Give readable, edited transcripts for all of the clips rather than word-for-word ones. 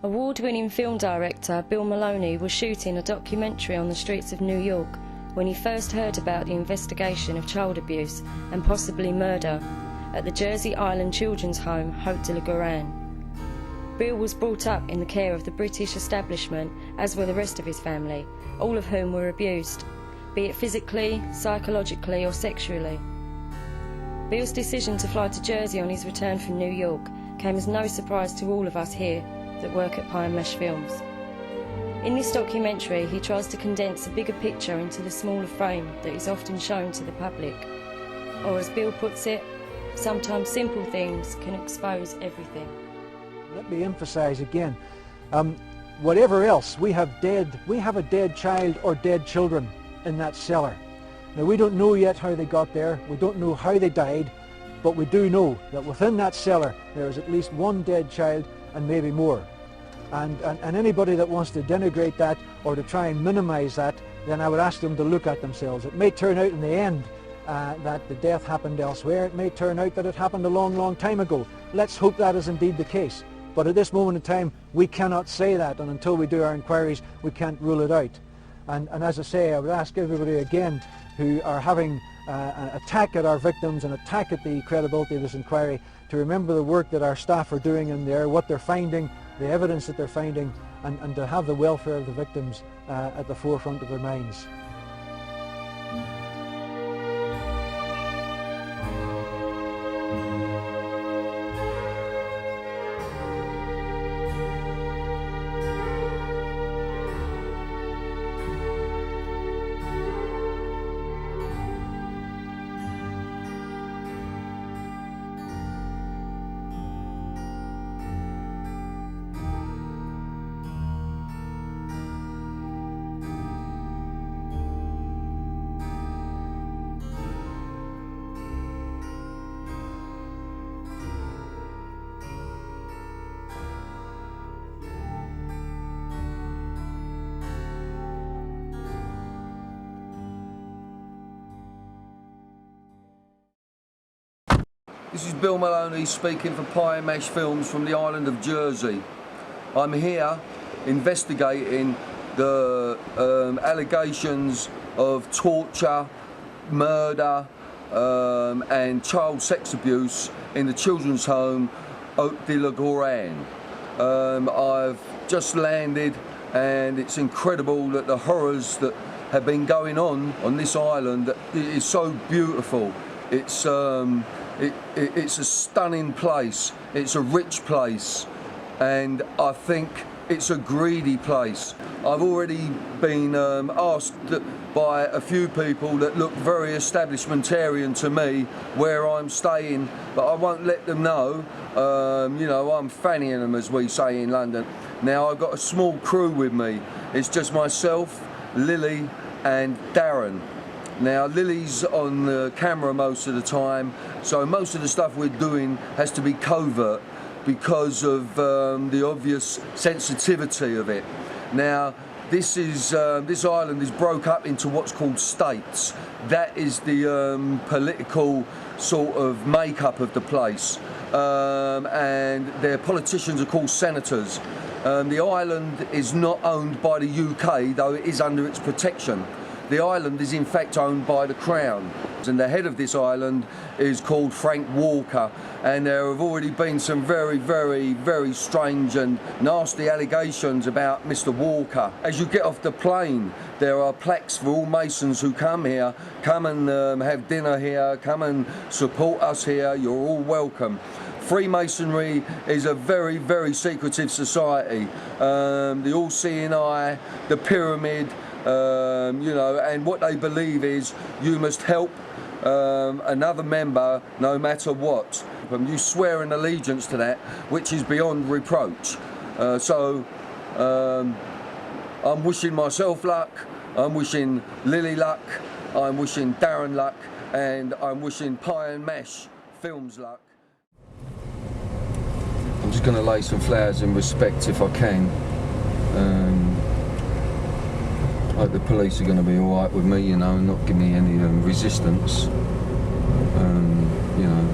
Award-winning film director Bill Maloney was shooting a documentary on the streets of New York when he first heard about the investigation of child abuse and possibly murder at the Jersey Island children's home Haute de la Garenne. Bill was brought up in the care of the British establishment, as were the rest of his family, all of whom were abused, be it physically, psychologically or sexually. Bill's decision to fly to Jersey on his return from New York came as no surprise to all of us here that work at Pie and Mesh Films. In this documentary, he tries to condense a bigger picture into the smaller frame that is often shown to the public. Or as Bill puts it, sometimes simple things can expose everything. Let me emphasise again, whatever else, we have a dead child or dead children in that cellar. Now we don't know yet how they got there, we don't know how they died, but we do know that within that cellar there is at least one dead child and maybe more. And anybody that wants to denigrate that or to try and minimise that, then I would ask them to look at themselves. It may turn out in the end that the death happened elsewhere. It may turn out that it happened a long, long time ago. Let's hope that is indeed the case. But at this moment in time, we cannot say that, and until we do our inquiries, we can't rule it out. And as I say, I would ask everybody again who are having an attack at our victims, an attack at the credibility of this inquiry, to remember the work that our staff are doing in there, what they're finding, the evidence that they're finding, and to have the welfare of the victims at the forefront of their minds. This is Bill Maloney speaking for Pie and Mesh Films from the island of Jersey. I'm here investigating the allegations of torture, murder and child sex abuse in the children's home Haute de la Garenne. I've just landed and it's incredible that the horrors that have been going on this island is so beautiful. It's a stunning place, it's a rich place, and I think it's a greedy place. I've already been asked by a few people that look very establishmentarian to me where I'm staying, but I won't let them know. You know, I'm fannying them, as we say in London. Now I've got a small crew with me. It's just myself, Lily and Darren. Now Lily's on the camera most of the time, so most of the stuff we're doing has to be covert because of the obvious sensitivity of it. Now this island is broke up into what's called states. That is the political sort of makeup of the place, and their politicians are called senators. The island is not owned by the UK, though it is under its protection. The island is in fact owned by the Crown, and the head of this island is called Frank Walker, and there have already been some very, very, very strange and nasty allegations about Mr. Walker. As you get off the plane, there are plaques for all Masons who come here, come and have dinner here, come and support us here, you're all welcome. Freemasonry is a very, very secretive society. The all-seeing eye, the pyramid, you know, and what they believe is you must help another member no matter what. You swear an allegiance to that, which is beyond reproach. So I'm wishing myself luck, I'm wishing Lily luck, I'm wishing Darren luck, and I'm wishing Pie and Mesh Films luck. I'm just going to lay some flowers in respect if I can. I hope the police are going to be alright with me, you know, and not give me any resistance. You know.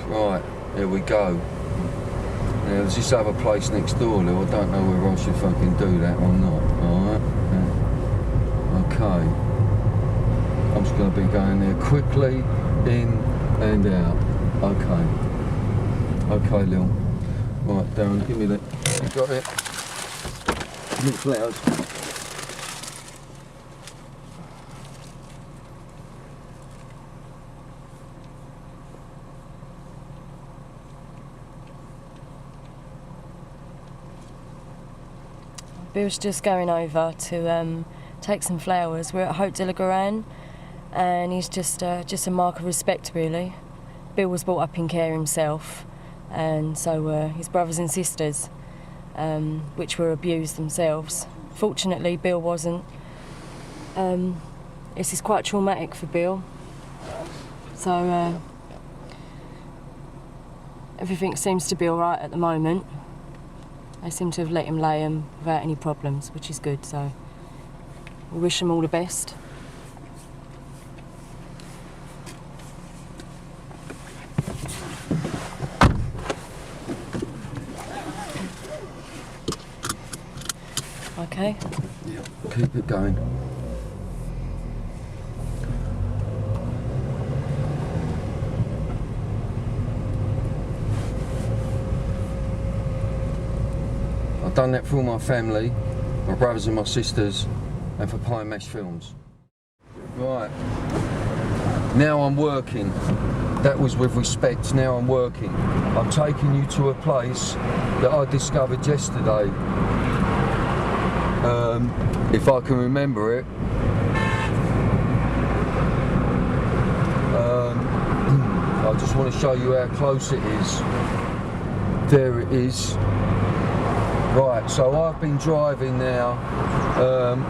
Right. Here we go. Now there's this other place next door, Lou. I don't know whether I should fucking do that or not. Alright? Yeah. Okay. I'm just going to be going there quickly, in and out. Okay. Okay, Lil. Right, Darren, give me that. You got it? Give me the flowers. Bill's just going over to take some flowers. We're at Haute de la Garenne, and he's just a mark of respect, really. Bill was brought up in care himself, and so were his brothers and sisters, which were abused themselves. Fortunately, Bill wasn't. This is quite traumatic for Bill. So everything seems to be all right at the moment. They seem to have let him lay him without any problems, which is good, so we wish him all the best. Okay? Yeah, keep it going. I've done that for all my family, my brothers and my sisters, and for Pie Mash Films. Right, now I'm working. That was with respect, now I'm working. I'm taking you to a place that I discovered yesterday. If I can remember it. I just want to show you how close it is. There it is. Right, so I've been driving now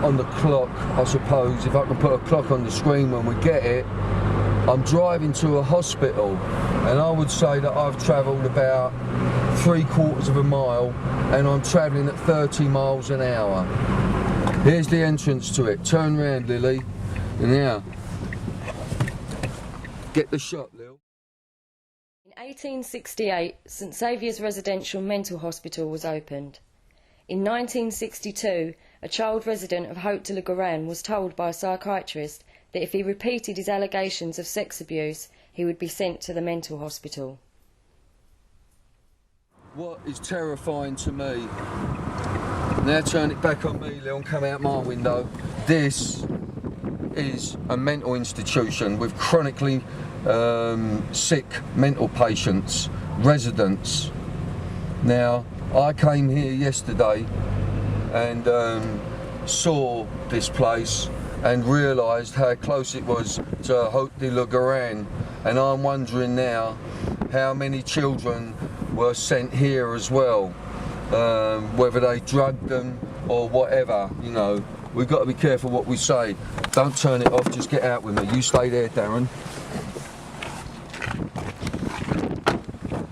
on the clock, I suppose, if I can put a clock on the screen when we get it. I'm driving to a hospital, and I would say that I've travelled about 3/4 of a mile, and I'm travelling at 30 miles an hour. Here's the entrance to it. Turn round, Lily. And now, get the shot, Lil. In 1868, St Saviour's Residential Mental Hospital was opened. In 1962, a child resident of Haute de la Garenne was told by a psychiatrist that if he repeated his allegations of sex abuse, he would be sent to the mental hospital. What is terrifying to me, now turn it back on me, Lil, and come out my window. This is a mental institution with chronically sick mental patients, residents. Now, I came here yesterday and saw this place and realised how close it was to Haute de la Garenne, and I'm wondering now how many children were sent here as well, whether they drugged them or whatever, you know. We've got to be careful what we say. Don't turn it off, just get out with me. You stay there, Darren.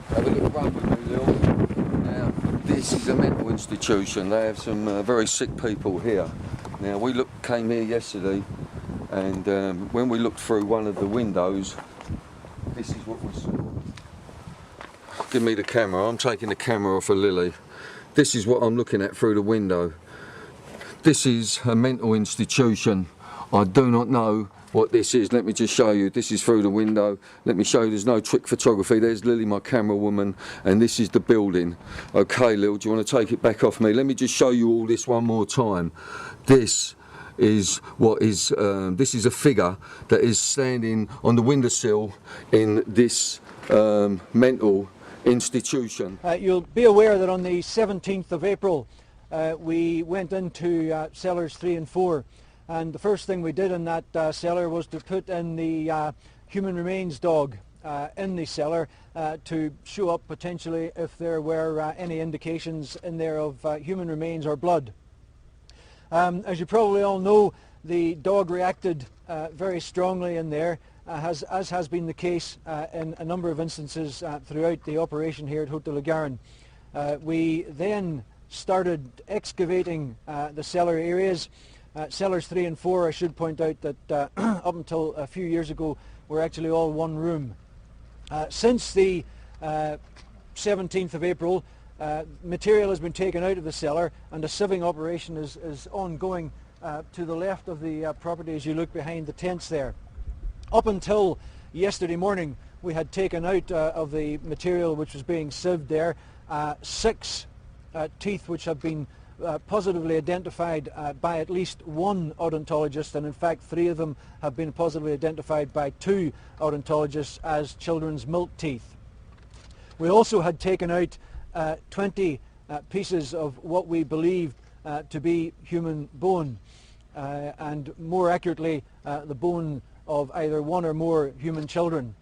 Have a little run with me, Lil. Now, this is a mental institution. They have some very sick people here. Now, we came here yesterday, and when we looked through one of the windows, this is what we saw. Give me the camera. I'm taking the camera off of Lily. This is what I'm looking at through the window. This is a mental institution. I do not know what this is. Let me just show you. This is through the window. Let me show you. There's no trick photography. There's Lily, my camera woman, and this is the building. Okay, Lil, do you want to take it back off me? Let me just show you all this one more time. This is what is. This is a figure that is standing on the windowsill in this mental institution. You'll be aware that on the 17th of April we went into cellars 3 and 4, and the first thing we did in that cellar was to put in the human remains dog in the cellar to show up potentially if there were any indications in there of human remains or blood. As you probably all know, the dog reacted very strongly in there, as has been the case in a number of instances throughout the operation here at Haute de la Garenne. We then started excavating the cellar areas. Cellars 3 and 4, I should point out that up until a few years ago, were actually all one room. Since the 17th of April, material has been taken out of the cellar and a sieving operation is ongoing to the left of the property as you look behind the tents there. Up until yesterday morning, we had taken out of the material which was being sieved there 6 teeth which have been positively identified by at least one odontologist, and in fact 3 of them have been positively identified by 2 odontologists as children's milk teeth. We also had taken out 20 pieces of what we believed to be human bone, and more accurately the bone of either 1 or more human children.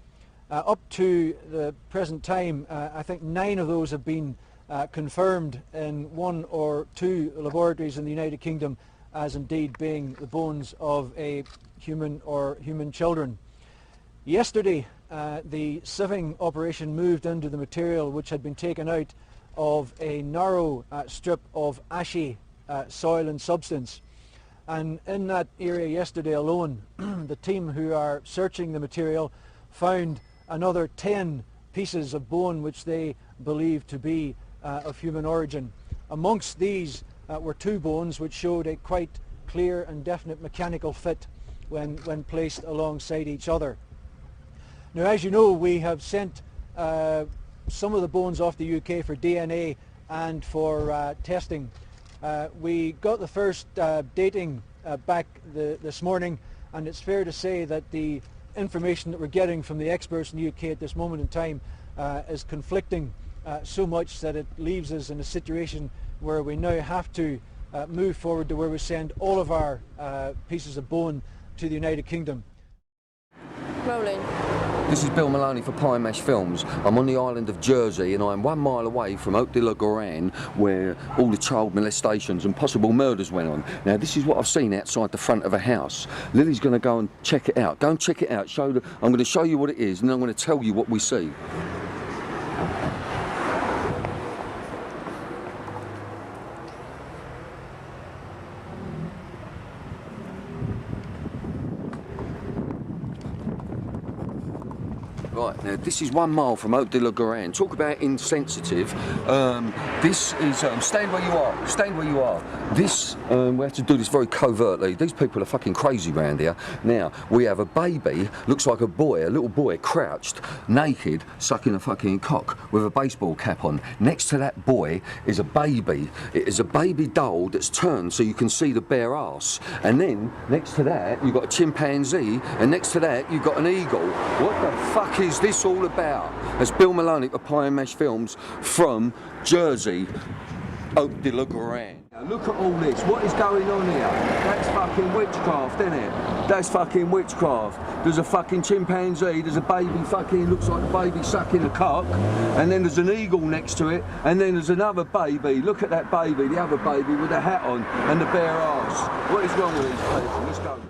Up to the present time, I think 9 of those have been confirmed in 1 or 2 laboratories in the United Kingdom as indeed being the bones of a human or human children. Yesterday, the sieving operation moved into the material which had been taken out of a narrow strip of ashy soil and substance. And in that area yesterday alone, the team who are searching the material found another 10 pieces of bone which they believe to be of human origin. Amongst these were 2 bones which showed a quite clear and definite mechanical fit when placed alongside each other. Now, as you know, we have sent some of the bones off the UK for DNA and for testing. We got the first dating back this morning, and it's fair to say that the information that we're getting from the experts in the UK at this moment in time is conflicting so much that it leaves us in a situation where we now have to move forward to where we send all of our pieces of bone to the United Kingdom. Rolling. This is Bill Maloney for Pie Mash Films. I'm on the island of Jersey and I'm 1 mile away from Haute de la Garenne, where all the child molestations and possible murders went on. Now this is what I've seen outside the front of a house. Lily's going to go and check it out. Go and check it out. I'm going to show you what it is and then I'm going to tell you what we see. Right, now this is 1 mile from Haute de la Garenne. Talk about insensitive. This is, stand where you are, stand where you are. This, we have to do this very covertly. These people are fucking crazy around here. Now, we have a baby, looks like a boy, a little boy, crouched, naked, sucking a fucking cock with a baseball cap on. Next to that boy is a baby. It is a baby doll that's turned so you can see the bare arse. And then, next to that, you've got a chimpanzee, and next to that, you've got an eagle. What the fuck is this all about? It's Bill Maloney for Pie Mash Films from Jersey, Haute de la Garenne. Now look at all this. What is going on here? That's fucking witchcraft, isn't it? That's fucking witchcraft. There's a fucking chimpanzee, there's a baby fucking, looks like a baby sucking a cock, and then there's an eagle next to it, and then there's another baby. Look at that baby, the other baby with a hat on and the bare arse. What is wrong with these people? Let's go.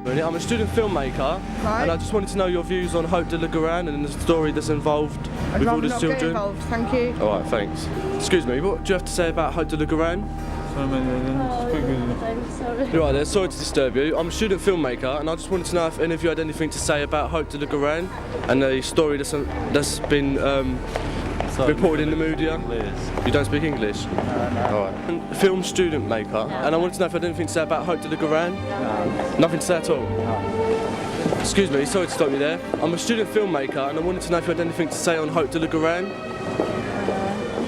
I'm a student filmmaker, and I just wanted to know your views on Haute de la Garenne and the story that's involved with all the children. Get involved, thank you. All right, thanks. Excuse me, what do you have to say about Haute de la Garenne? You're right there, sorry to disturb you. I'm a student filmmaker, and I just wanted to know if any of you had anything to say about Haute de la Garenne and the story that's been reported in the media. You don't speak English? No. All right. Film student maker, and I wanted to know if you had anything to say about Haute de la Garenne. No. Nothing to say at all? No. Excuse me, sorry to stop you there. I'm a student filmmaker, and I wanted to know if you had anything to say on Haute de la Garenne.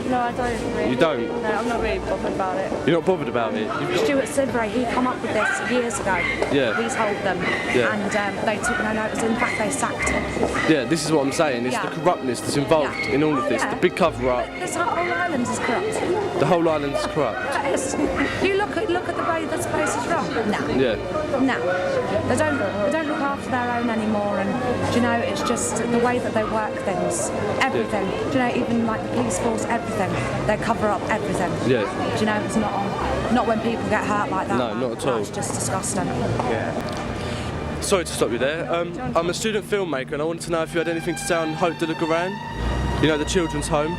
No, I don't really. You don't? No, I'm not really bothered about it. You're not bothered about it? Stuart Sidbury, he come up with this years ago. Yeah. He's told them. Yeah. And they took no notice. In fact, they sacked him. Yeah, this is what I'm saying. It's the corruptness that's involved in all of this. Yeah. The big cover-up. This whole island is corrupt. The whole island is corrupt. You look at the way this place is run. No. Yeah. No. They don't look after their own anymore, and do you know, it's just the way that they work things, everything. Yeah. Do you know, even like the police force, everything. They cover up everything. Yeah. Do you know, it's not when people get hurt like that. No, not at all. It's just disgusting. Yeah. Sorry to stop you there. I'm a student filmmaker, and I wanted to know if you had anything to say on Haute de la Garenne. You know, the children's home.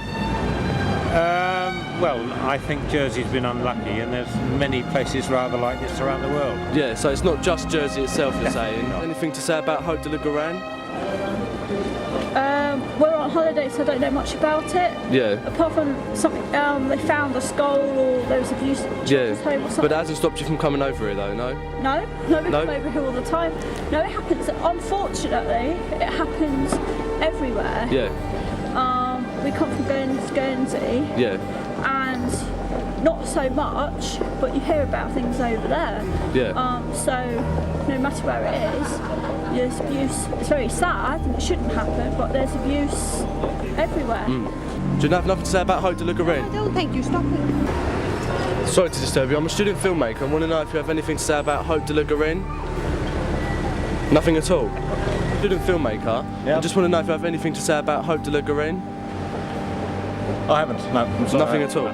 Well, I think Jersey's been unlucky, and there's many places rather like this around the world. Yeah, so it's not just Jersey itself, you're Definitely saying. not. Anything to say about Haute de la Garenne? We're on holiday, so I don't know much about it. Yeah. Apart from something, they found a skull or there was abuse at the Yeah, children's home or something. but that hasn't stopped you from coming over here though, no? No, we No? come over here all the time. No, it happens. Unfortunately, it happens everywhere. Yeah, We come from Guernsey, yeah, and not so much, but you hear about things over there. yeah. So no matter where it is, there's abuse. It's very sad and it shouldn't happen, but there's abuse everywhere. Do you have nothing to say about Haute de la Garenne? I don't think you stop it. Sorry to disturb you, I'm a student filmmaker. I want to know if you have anything to say about Haute de la Garenne? Nothing at all? Student filmmaker. Yeah. I just want to know if you have anything to say about Haute de la Garenne? I haven't. No, I'm sorry. Nothing at all?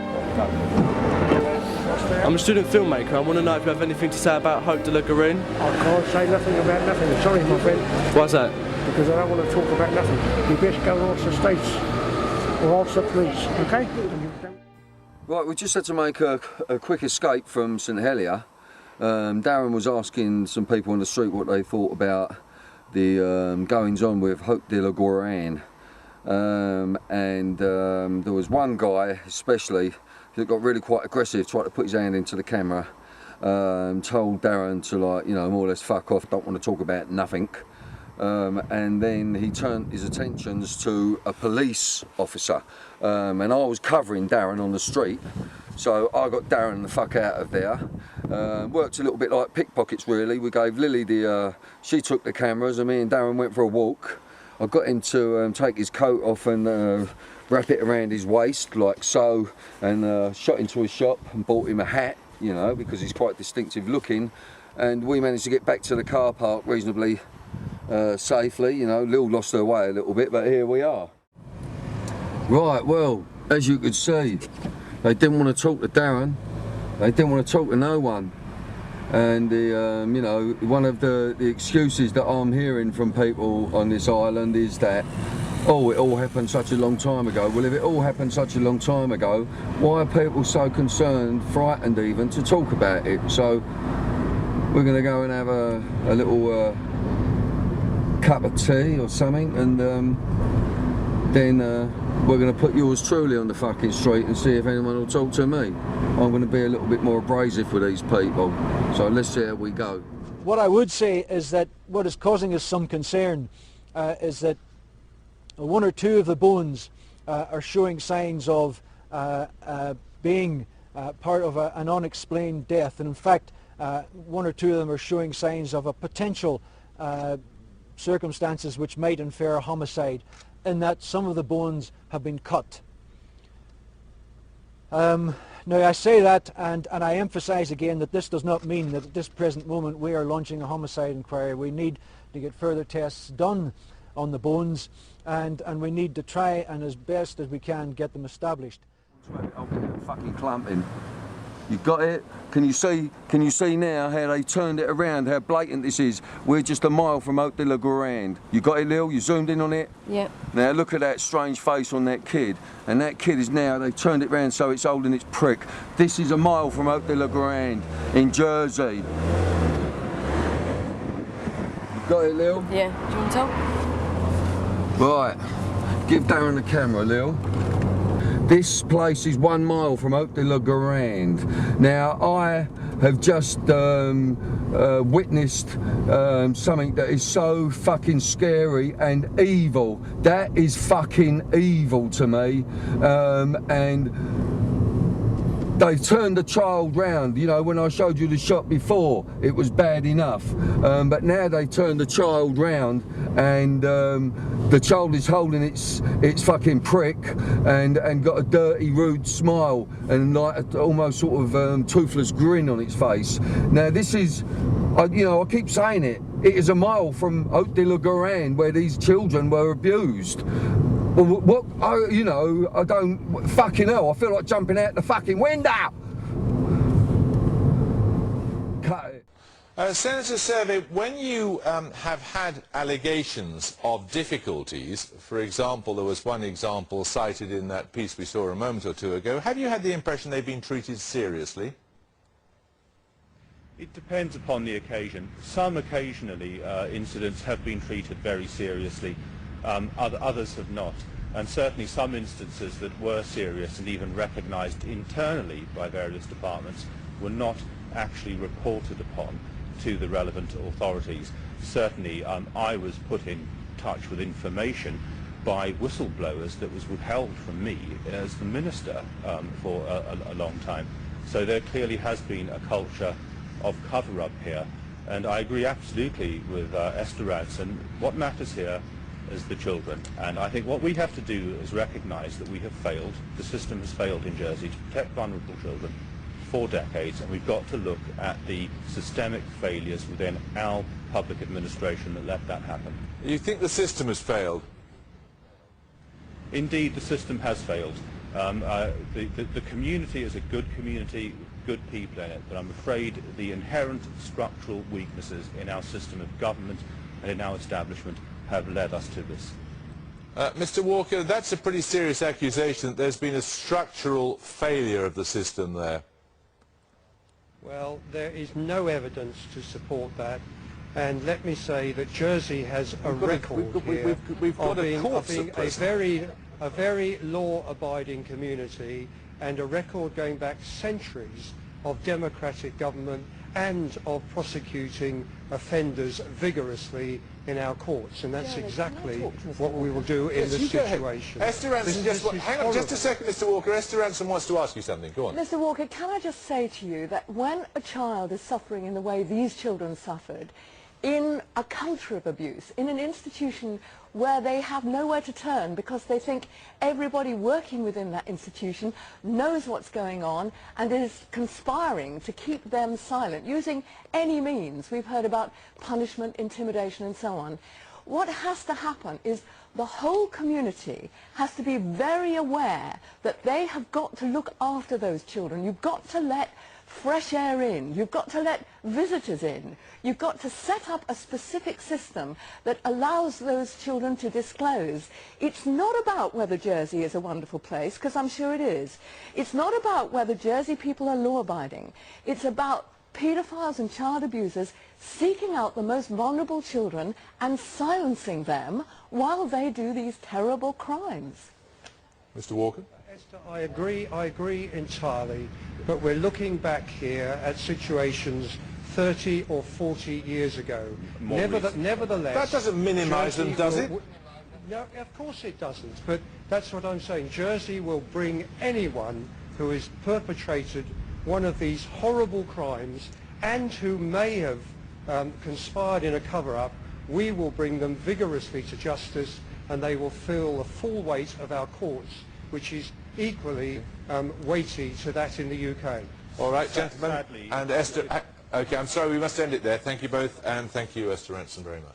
I'm a student filmmaker. I want to know if you have anything to say about Haute de la Garenne? I can't say nothing about nothing. Sorry, my friend, Why's that? because I don't want to talk about nothing. You best go and ask the states or ask the police, okay? Right, we just had to make a quick escape from St Helier. Darren was asking some people on the street what they thought about the goings on with Haute de la Garenne. There was one guy especially that got really quite aggressive, tried to put his hand into the camera, told Darren to, like, you know, more or less fuck off, don't want to talk about nothing. And then he turned his attentions to a police officer, and I was covering Darren on the street, so I got Darren the fuck out of there. Worked a little bit like pickpockets really. We gave Lily she took the cameras and me and Darren went for a walk. I got him to take his coat off and wrap it around his waist like so, and shot into a shop and bought him a hat, you know, because he's quite distinctive looking, and we managed to get back to the car park reasonably safely. You know, Lil lost her way a little bit, but here we are. Right, well, as you could see, they didn't want to talk to Darren, they didn't want to talk to no one. And you know, one of the excuses that I'm hearing from people on this island is that, oh, it all happened such a long time ago. Well, if it all happened such a long time ago, why are people so concerned, frightened even, to talk about it? So we're going to go and have a little cup of tea or something, and then we're going to put yours truly on the fucking street and see if anyone will talk to me. I'm going to be a little bit more abrasive with these people, so let's see how we go. What I would say is that what is causing us some concern is that one or two of the bones are showing signs of being part of an unexplained death, and in fact one or two of them are showing signs of a potential circumstances which might infer a homicide, in that some of the bones have been cut. Now I say that, and I emphasise again that this does not mean that at this present moment we are launching a homicide inquiry. We need to get further tests done on the bones, and we need to try and as best as we can get them established. I'll get that fucking clumping. You got it? Can you see now how they turned it around, how blatant this is? We're just a mile from Haute de la Garenne. You got it, Lil? You zoomed in on it? Yeah. Now look at that strange face on that kid. And that kid is now, they've turned it round so it's holding its prick. This is a mile from Haute de la Garenne in Jersey. You got it, Lil? Yeah. Do you want to talk? Right. Give Darren the camera, Lil. This place is 1 mile from Haute de la Garenne. Now, I have just witnessed something that is so fucking scary and evil. That is fucking evil to me. And they've turned the child round. You know, when I showed you the shot before, it was bad enough. But now they've turned the child round, and the child is holding its fucking prick and got a dirty, rude smile and like almost sort of toothless grin on its face. Now this is, you know, I keep saying it. It is a mile from Haute de la Garenne where these children were abused. Well, what, you know, I don't, fucking hell, I feel like jumping out the fucking window. Cut it. Senator Servet, when you have had allegations of difficulties, for example, there was one example cited in that piece we saw a moment or two ago, have you had the impression they've been treated seriously? It depends upon the occasion. Some occasionally incidents have been treated very seriously, others have not. And certainly some instances that were serious and even recognised internally by various departments were not actually reported upon to the relevant authorities. Certainly I was put in touch with information by whistleblowers that was withheld from me as the minister for a long time. So there clearly has been a culture of cover-up here, and I agree absolutely with Esther Rantzen. What matters here is the children, and I think what we have to do is recognise that we have failed, the system has failed in Jersey to protect vulnerable children for decades, and we've got to look at the systemic failures within our public administration that let that happen. You think the system has failed? Indeed, the system has failed. The community is a good community, good people in it, but I'm afraid the inherent structural weaknesses in our system of government and in our establishment have led us to this. Mr. Walker, that's a pretty serious accusation that there's been a structural failure of the system there. Well, there is no evidence to support that, and let me say that Jersey has a record here of being a very law-abiding community, and a record going back centuries of democratic government and of prosecuting offenders vigorously in our courts, and that's exactly what we will do in this situation. Esther Rantzen, hang on just a second, Mr. Walker. Esther Rantzen wants to ask you something. Go on. Mr. Walker, can I just say to you that when a child is suffering in the way these children suffered, in a culture of abuse, in an institution where they have nowhere to turn because they think everybody working within that institution knows what's going on and is conspiring to keep them silent, using any means. We've heard about punishment, intimidation and so on. What has to happen is the whole community has to be very aware that they have got to look after those children. You've got to let fresh air in, you've got to let visitors in, you've got to set up a specific system that allows those children to disclose. It's not about whether Jersey is a wonderful place, because I'm sure it is. It's not about whether Jersey people are law-abiding. It's about paedophiles and child abusers seeking out the most vulnerable children and silencing them while they do these terrible crimes. Mr. Walker? Esther, I agree entirely, but we're looking back here at situations 30 or 40 years ago. Nevertheless, that doesn't minimise them, does it? No, of course it doesn't, but that's what I'm saying. Jersey will bring anyone who has perpetrated one of these horrible crimes and who may have conspired in a cover-up. We will bring them vigorously to justice, and they will feel the full weight of our courts, which is equally weighty to that in the UK. All right, gentlemen, and Esther, okay, I'm sorry, we must end it there. Thank you both, and thank you, Esther Rantzen, very much.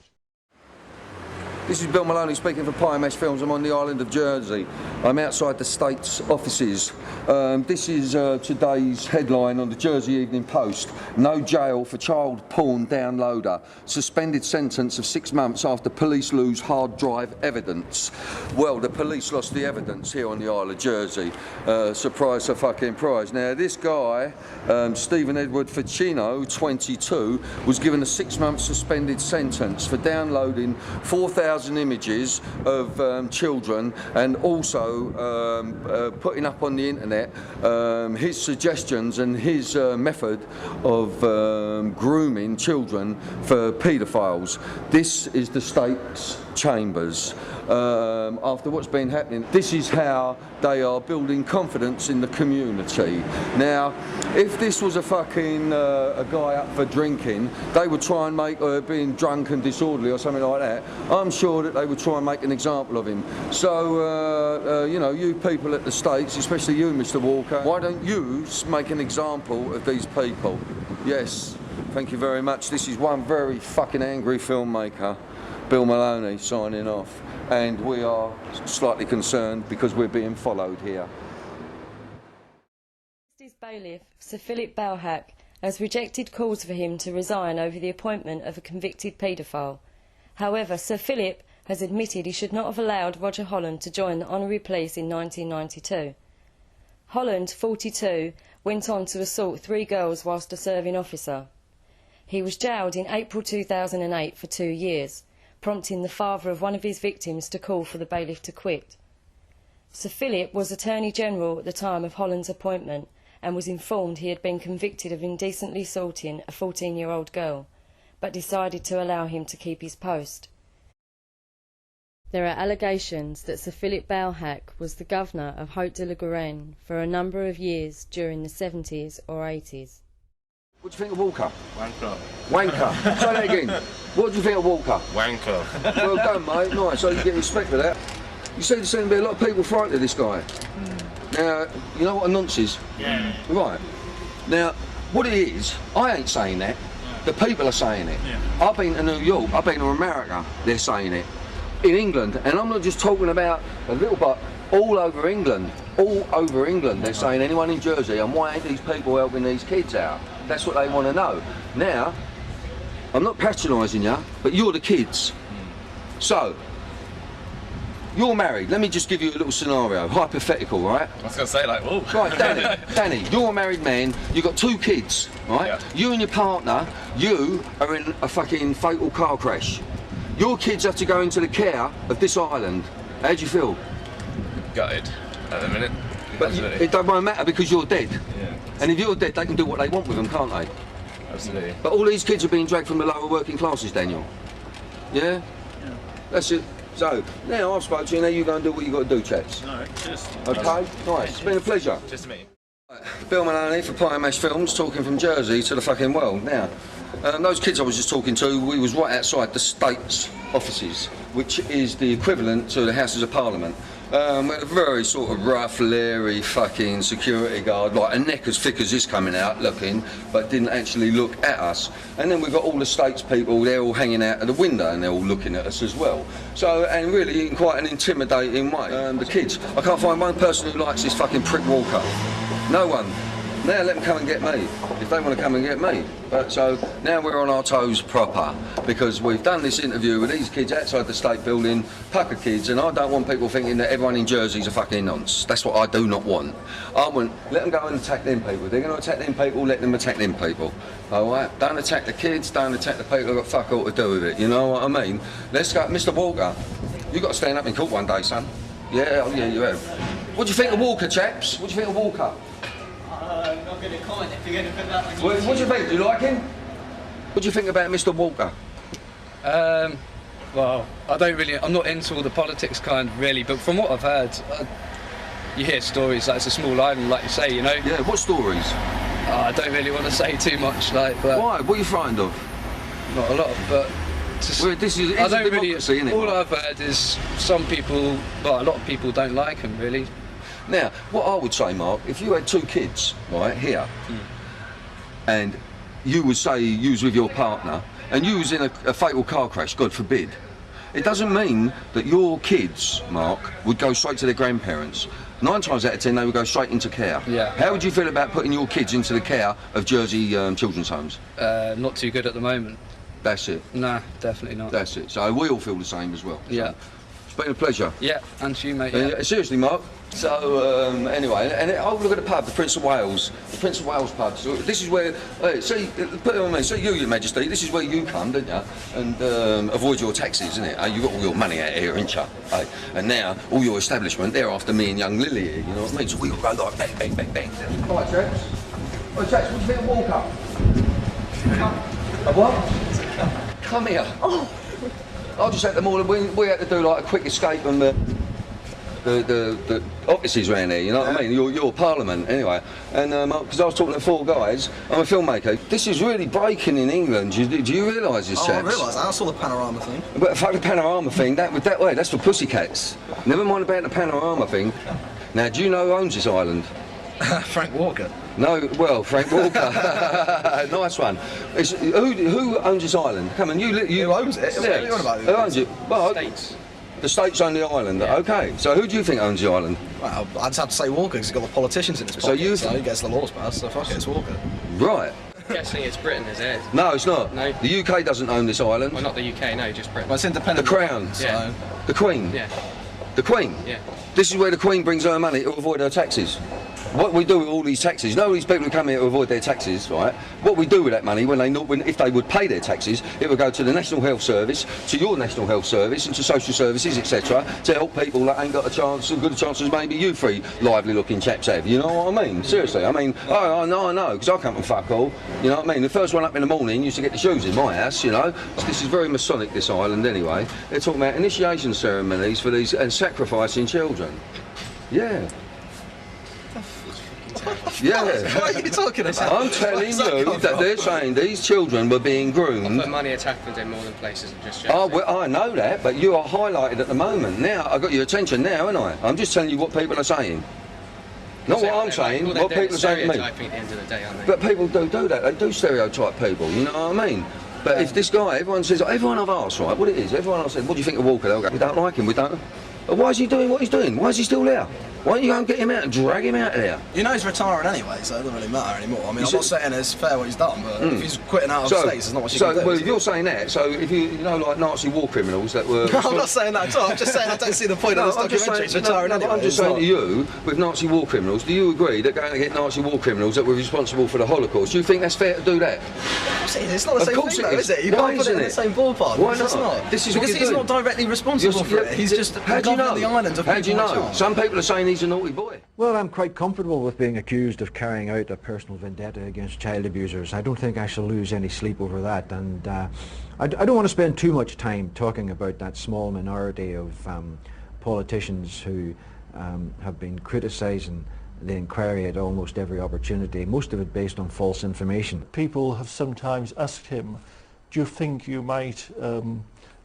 This is Bill Maloney speaking for Pie Mesh Films. I'm on the island of Jersey. I'm outside the State's offices. This is today's headline on the Jersey Evening Post. No jail for child porn downloader. Suspended sentence of 6 months after police lose hard drive evidence. Well, the police lost the evidence here on the Isle of Jersey. Surprise, a fucking prize. Now, this guy, Stephen Edward Ficino, 22, was given a 6-month suspended sentence for downloading 4,000 images of children, and also putting up on the internet his suggestions and his method of grooming children for paedophiles. This is the State's chambers. After what's been happening, this is how they are building confidence in the community. Now, if this was a fucking a guy up for drinking, they would try and make being drunk and disorderly or something like that. I'm sure that they would try and make an example of him. So, you know, you people at the States, especially you, Mr. Walker, why don't you make an example of these people? Yes, thank you very much. This is one very fucking angry filmmaker, Bill Maloney, signing off, and we are slightly concerned because we're being followed here. Justice Bailiff Sir Philip Balhack has rejected calls for him to resign over the appointment of a convicted paedophile. However, Sir Philip has admitted he should not have allowed Roger Holland to join the Honorary Police in 1992. Holland, 42, went on to assault 3 girls whilst a serving officer. He was jailed in April 2008 for 2 years, prompting the father of one of his victims to call for the bailiff to quit. Sir Philip was Attorney General at the time of Holland's appointment and was informed he had been convicted of indecently assaulting a 14-year-old girl, but decided to allow him to keep his post. There are allegations that Sir Philip Bailhac was the governor of Haute-de-la-Garenne for a number of years during the 70s or 80s. What do you think of Walker? Wanker. Wanker. Say that again. What do you think of Walker? Wanker. Well done, mate. Nice. So you get respect for that. You see, there seem to be a lot of people frightened of this guy. Now, you know what a nonce is? Yeah. Right. Now, what it is, I ain't saying that. The people are saying it. Yeah. I've been to New York, I've been to America, they're saying it. In England, and I'm not just talking about a little bit, all over England. All over England, they're saying anyone in Jersey, and why ain't these people helping these kids out? That's what they want to know. Now, I'm not patronising you, but you're the kids. So, you're married. Let me just give you a little scenario, hypothetical, right? I was going to say, like, whoa. Right, Danny, you're a married man, you've got 2 kids, right? Yeah. You and your partner, you are in a fucking fatal car crash. Your kids have to go into the care of this island. How do you feel? Gutted at the minute. But it won't matter because you're dead. Yeah. And if you're dead, they can do what they want with them, can't they? Absolutely. But all these kids are being dragged from the lower working classes, Daniel. Yeah? That's it. So, now I've spoken to you, now you go and do what you got to do, chaps. Alright, cheers. Okay? Nice. It's been a pleasure. Just to meet you. Bill Maloney for Pie and Mash Films, talking from Jersey to the fucking world. Now, those kids I was just talking to, we was right outside the State's offices, which is the equivalent to the Houses of Parliament. A very sort of rough, leery fucking security guard, like a neck as thick as this coming out looking, but didn't actually look at us. And then we've got all the States people, they're all hanging out of the window and they're all looking at us as well. So, and really in quite an intimidating way. The kids, I can't find one person who likes this fucking prick Walker. No one. Now let them come and get me, if they want to come and get me. But so now we're on our toes proper, because we've done this interview with these kids outside the State Building, pucker kids, and I don't want people thinking that everyone in Jersey's a fucking nonce. That's what I do not want. I want, let them go and attack them people. If they're going to attack them people, let them attack them people. Alright? Don't attack the kids, don't attack the people who've got fuck all to do with it, you know what I mean? Let's go, Mr. Walker, you've got to stand up in court one day, son. Yeah, oh yeah, you have. What do you think of Walker, chaps? What do you think of Walker? I'm not going to comment if you're going to put that on YouTube. What do you think? Do you like him? What do you think about Mr. Walker? Well, I'm not into all the politics kind really, but from what I've heard, you hear stories like it's a small island, like you say, you know? Yeah, what stories? I don't really want to say too much, like, but... Why? What are you frightened of? Not a lot, but... Just, well, this is, it's a democracy, isn't it? All I've heard is some people, well, a lot of people don't like him, really. Now, what I would say, Mark, if you had 2 kids, right, here, and you would say you was with your partner, and you was in a fatal car crash, God forbid, it doesn't mean that your kids, Mark, would go straight to their grandparents. 9 times out of 10, they would go straight into care. Yeah. How would you feel about putting your kids into the care of Jersey children's homes? Not too good at the moment. That's it? Nah, definitely not. That's it. So we all feel the same as well. Yeah. So it's been a pleasure. Yeah, and to you, mate. Yeah. Seriously, Mark. So, anyway, and oh, look at the pub, the Prince of Wales. The Prince of Wales pub. So this is where, see, put it on me, see you, Your Majesty, this is where you come, don't you? And avoid your taxes, isn't it? You've got all your money out here, ain't you? And now, all your establishment, they're after me and young Lily here, you know what I mean? So we all go like bang, bang, bang, bang. Right, chaps. Right, chaps, what do you think of Walker? A what? Come here. Oh. I just had them all, we had to do like a quick escape on the offices around here, you know what I mean? Your parliament, anyway. And because I was talking to 4 guys, I'm a filmmaker. This is really breaking in England. Do you realise this, chaps? I realise that. I saw the panorama thing. But fuck the panorama thing, that way, that's for pussycats. Never mind about the panorama thing. Now, do you know who owns this island? Frank Walker. No, well, Frank Walker. Nice one. Who owns this island? Come on, you who owns it? Yeah. Who owns it? Well, States. The States own the island. Yeah. Okay. So who do you think owns the island? Well, I'd have to say Walker because he's got the politicians in his pocket. So he gets the laws passed. So fuck it, it's Walker. Right. guessing it's Britain, is it? No, it's not. No. The UK doesn't own this island. Well, not the UK, no, just Britain. Well, it's independent. The Crown. So. Yeah. The Queen. Yeah. The Queen. Yeah. This is where the Queen brings her money to avoid her taxes. What we do with all these taxes, you know, these people who come here to avoid their taxes, right? What we do with that money, if they would pay their taxes, it would go to the National Health Service, to your National Health Service, and to social services, etc., to help people that ain't got a chance, as good a chance as maybe you three lively-looking chaps have. You know what I mean? Seriously, I mean, I know, because I come from fuck all. You know what I mean? The first one up in the morning used to get the shoes in my house. You know, this is very Masonic, this island, anyway. They're talking about initiation ceremonies for these and sacrificing children. Yeah. Yeah. What are you talking about? I'm telling you that they're saying these children were being groomed. But money has happened in more than places than just Oh, well, I know that, but you are highlighted at the moment. Now, I've got your attention now, haven't I? I'm just telling you what people are saying. Not what I'm saying, what people are saying to me. At the end of the day, aren't they? But people do that. They do stereotype people, you know what I mean? But if this guy, everyone says, everyone I've asked, right, what it is, everyone I've said, what do you think of Walker? They'll go, we don't like him, we don't. But why is he doing what he's doing? Why is he still there? Why don't you go and get him out and drag him out of there? You know he's retiring anyway, so it doesn't really matter anymore. I mean, I'm not saying it's fair what he's done, but if he's quitting out of states, there's not much you can do. Well, if you're saying that, so if you know, like Nazi war criminals that were... No, I'm not saying that at all. I'm just saying I don't see the point of this documentary. He's retiring anyway. I'm just saying to you, with Nazi war criminals, do you agree that going to get Nazi war criminals that were responsible for the Holocaust, do you think that's fair to do that? It's not the same thing, though, is it? You can't put it in the same ballpark. Why not? It's not. This is because he's not directly responsible for it. He's just governing the island of people. How do you know? Some people are saying he's a naughty boy. Well, I'm quite comfortable with being accused of carrying out a personal vendetta against child abusers. I don't think I shall lose any sleep over that, and I don't want to spend too much time talking about that small minority of politicians who have been criticising the inquiry at almost every opportunity, most of it based on false information. People have sometimes asked him, do you think you might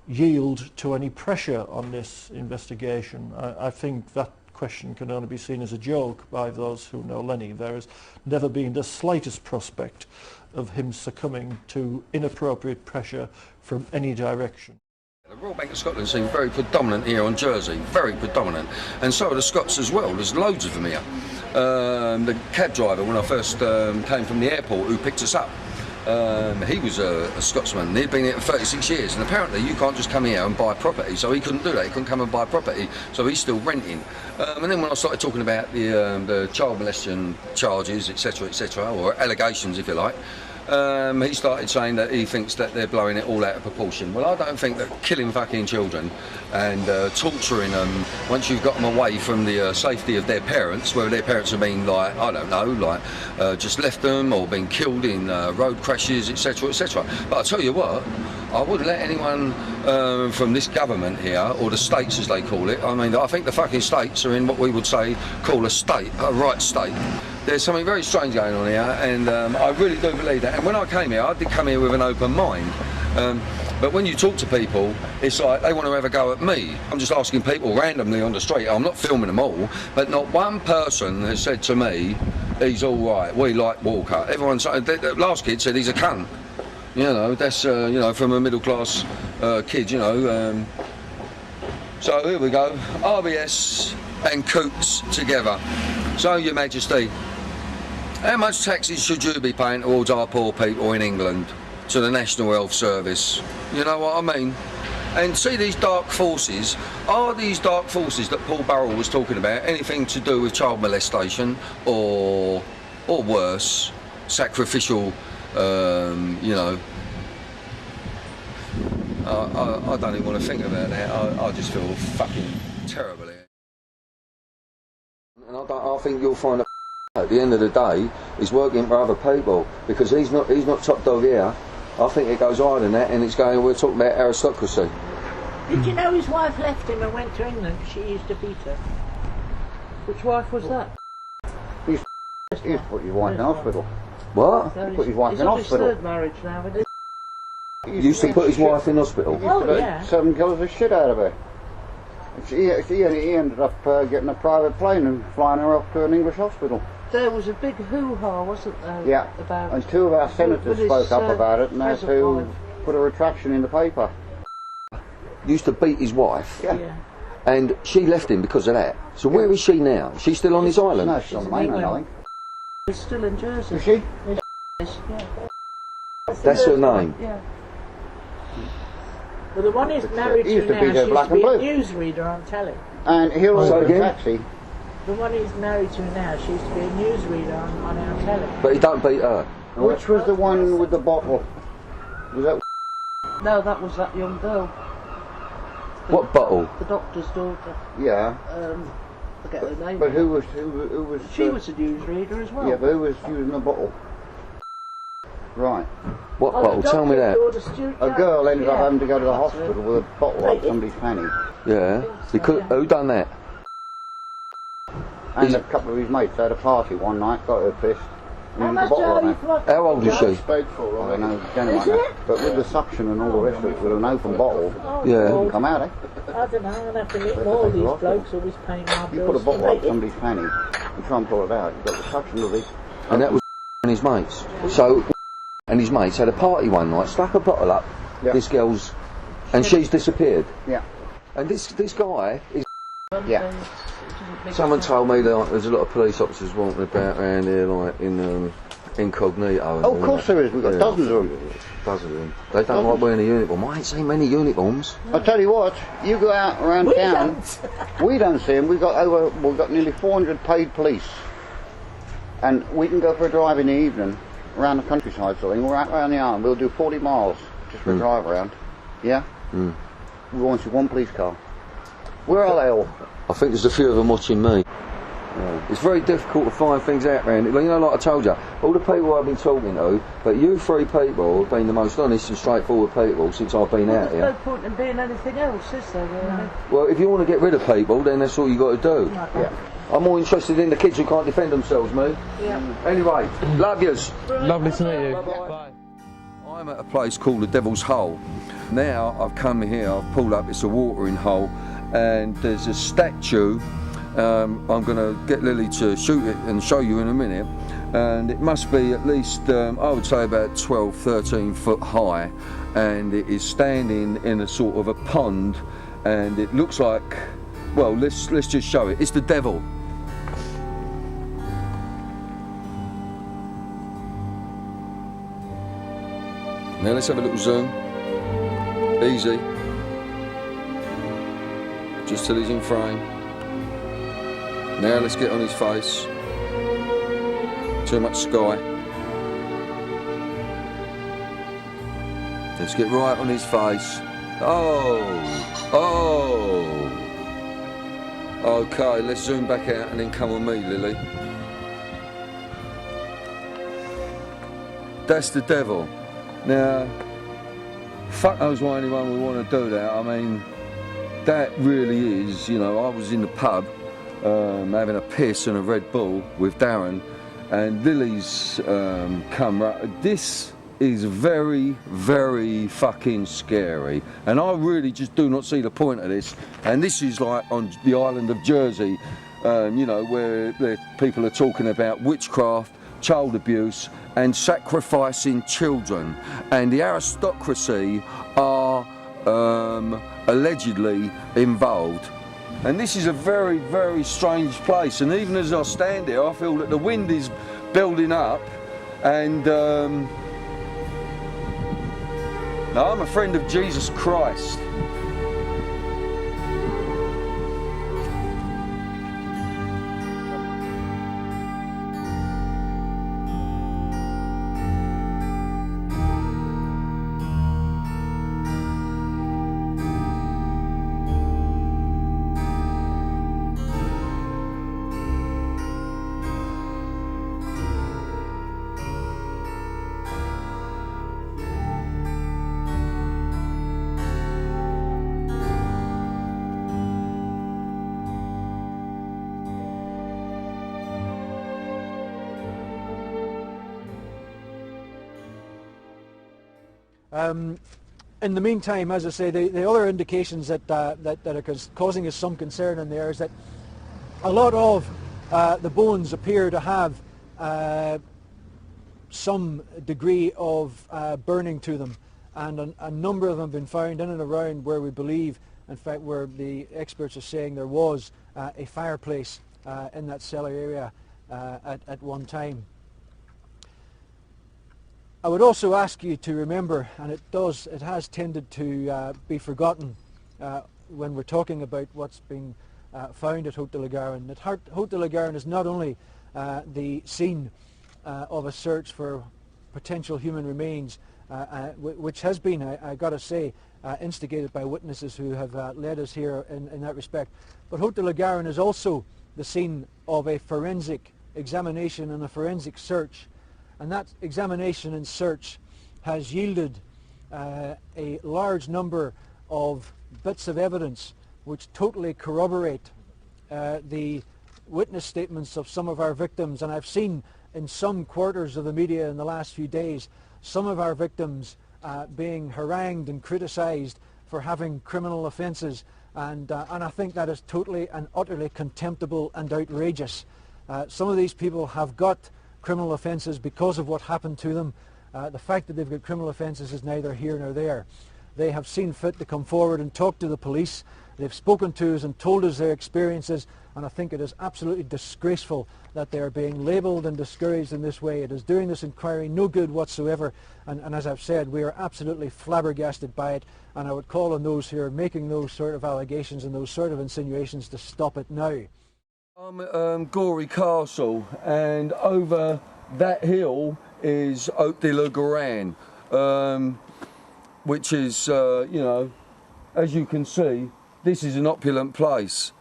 yield to any pressure on this investigation? I think that question can only be seen as a joke by those who know Lenny. There has never been the slightest prospect of him succumbing to inappropriate pressure from any direction. The Royal Bank of Scotland seem very predominant here on Jersey, very predominant, and so are the Scots as well. There's loads of them here. The cab driver, when I first came from the airport, who picked us up, he was a Scotsman. He'd been here for 36 years, and apparently you can't just come here and buy property, so he couldn't do that. He couldn't come and buy property, so he's still renting. And then when I started talking about the child molestation charges, etc., or allegations, if you like, he started saying that he thinks that they're blowing it all out of proportion. Well, I don't think that killing fucking children and torturing them once you've got them away from the safety of their parents, whether their parents have been, like, I don't know, like just left them or been killed in road crashes, etc., etc. But I tell you what, I wouldn't let anyone from this government here, or the states as they call it, I mean, I think the fucking states are in what we would say, call a state, a right state. There's something very strange going on here, and I really do believe that. And when I came here, I did come here with an open mind. But when you talk to people, it's like they want to have a go at me. I'm just asking people randomly on the street. I'm not filming them all, but not one person has said to me, he's all right, we like Walker. Everyone said, the last kid said he's a cunt. You know, that's, you know, from a middle-class kid, you know. So here we go, RBS and Coots together. So, Your Majesty, how much taxes should you be paying towards our poor people in England, to the National Health Service? You know what I mean? And see these dark forces, are these dark forces that Paul Burrell was talking about anything to do with child molestation or worse, sacrificial, you know, I don't even want to think about that. I just feel fucking terrible here. And I think you'll find that at the end of the day, he's working for other people, because he's not top dog here. I think it goes higher than that, and it's going, we're talking about aristocracy. Did you know his wife left him and went to England because she used to beat her? Which wife was that? He's put his wife in hospital. What? He put his wife in hospital. He's on his third marriage now, isn't he? He used to put his wife in hospital? Oh, yeah. 7 kilos of shit out of her. He ended up getting a private plane and flying her off to an English hospital. There was a big hoo-ha, wasn't there? Yeah, about and 2 of our senators spoke up about it, and they had to put a retraction in the paper. Used to beat his wife? Yeah. And she left him because of that. So where is she now? Is she still on this island? No, she's on the mainland, I think. She's still in Jersey. Is she? Yeah. That's her name. Yeah. Well, the one he's married He used to to be now, there she black used to and be a blue. newsreader on telly. And he'll Say order a again? taxi. The one he's married to now, she used to be a newsreader on our telly. But he don't beat her. Which was the one with the bottle? Was that? No, that was that young girl. What bottle? The doctor's daughter. Yeah. Forget her name. But who was? She was a newsreader as well. Yeah, but who was using the bottle? Right. What bottle? Tell me that. A girl ended up having to go to the hospital with a bottle up somebody's fanny. Yeah. Because who done that? And a couple of his mates had a party one night, got her pissed. How used much the bottle are on you her. for? How old is she? I don't know, gentlemen. But with the suction and all the rest of it, with an open bottle, Yeah. it didn't come out, eh? I don't know, I'm going to have to meet more of these blokes always paying my bills. You put a bottle up somebody's fanny, you try and pull it out, you've got the suction of it. And that was and his mates. So, and his mates had a party one night, stuck a bottle up, this girl's, and she's disappeared. Yeah. And this guy is... Yeah. Someone told me that there's a lot of police officers walking about around here, like, in incognito. And Oh, of all course that. there is, we've got dozens of them. Dozens of them. They don't like wearing a uniform. I ain't seen many uniforms. I'll tell you what, you go out around town, we don't see them, we've got nearly 400 paid police. And we can go for a drive in the evening, around the countryside sort of thing, we're out around the island, we'll do 40 miles just for a drive around. Yeah? We won't see one police car. Where are they all? I think there's a few of them watching me. It's very difficult to find things out around it. You know, like I told you, all the people I've been talking to, but you three people have been the most honest and straightforward people since I've been out There's here. no point in being anything else, is there, really? Well, if you want to get rid of people, then that's all you got to do. Yeah. I'm more interested in the kids who can't defend themselves, me. Yeah. Anyway, love yous. Lovely to meet you. Bye. I'm at a place called the Devil's Hole. Now I've come here, I've pulled up, it's a watering hole, and there's a statue. I'm going to get Lily to shoot it and show you in a minute. And it must be at least, I would say about 12, 13 foot high. And it is standing in a sort of a pond. And it looks like, well, let's just show it. It's the devil. Now let's have a little zoom. Easy. Just till he's in frame. Now let's get on his face. Too much sky. Let's get right on his face. Oh. Okay, let's zoom back out and then come on me, Lily. That's the devil. Now, fuck knows why anyone would want to do that. I mean, that really is, you know, I was in the pub having a piss and a Red Bull with Darren, and Lily's come right. This is very, very fucking scary, and I really just do not see the point of this. And this is like on the island of Jersey, you know, where people are talking about witchcraft, child abuse, and sacrificing children, and the aristocracy are allegedly involved. And this is a very, very strange place, and even as I stand here I feel that the wind is building up, and now I'm a friend of Jesus Christ. In the meantime, as I say, the other indications that are causing us some concern in there is that a lot of the bones appear to have some degree of burning to them, and a number of them have been found in and around where we believe, in fact, where the experts are saying there was a fireplace in that cellar area at one time. I would also ask you to remember, and it has tended to be forgotten when we're talking about what's been found at Haute de la Garonne, that Haute de la Garonne is not only the scene of a search for potential human remains, which has been, I got to say, instigated by witnesses who have led us here in that respect, but Haute de la Garonne is also the scene of a forensic examination and a forensic search, and that examination and search has yielded a large number of bits of evidence which totally corroborate the witness statements of some of our victims. And I've seen in some quarters of the media in the last few days some of our victims being harangued and criticised for having criminal offences, and I think that is totally and utterly contemptible and outrageous. Some of these people have got criminal offences because of what happened to them. The fact that they've got criminal offences is neither here nor there. They have seen fit to come forward and talk to the police. They've spoken to us and told us their experiences, and I think it is absolutely disgraceful that they are being labelled and discouraged in this way. It is doing this inquiry no good whatsoever, and as I've said, we are absolutely flabbergasted by it, and I would call on those who are making those sort of allegations and those sort of insinuations to stop it now. I'm at Gorey Castle, and over that hill is Haute de la Garonne, which is, you know, as you can see, this is an opulent place.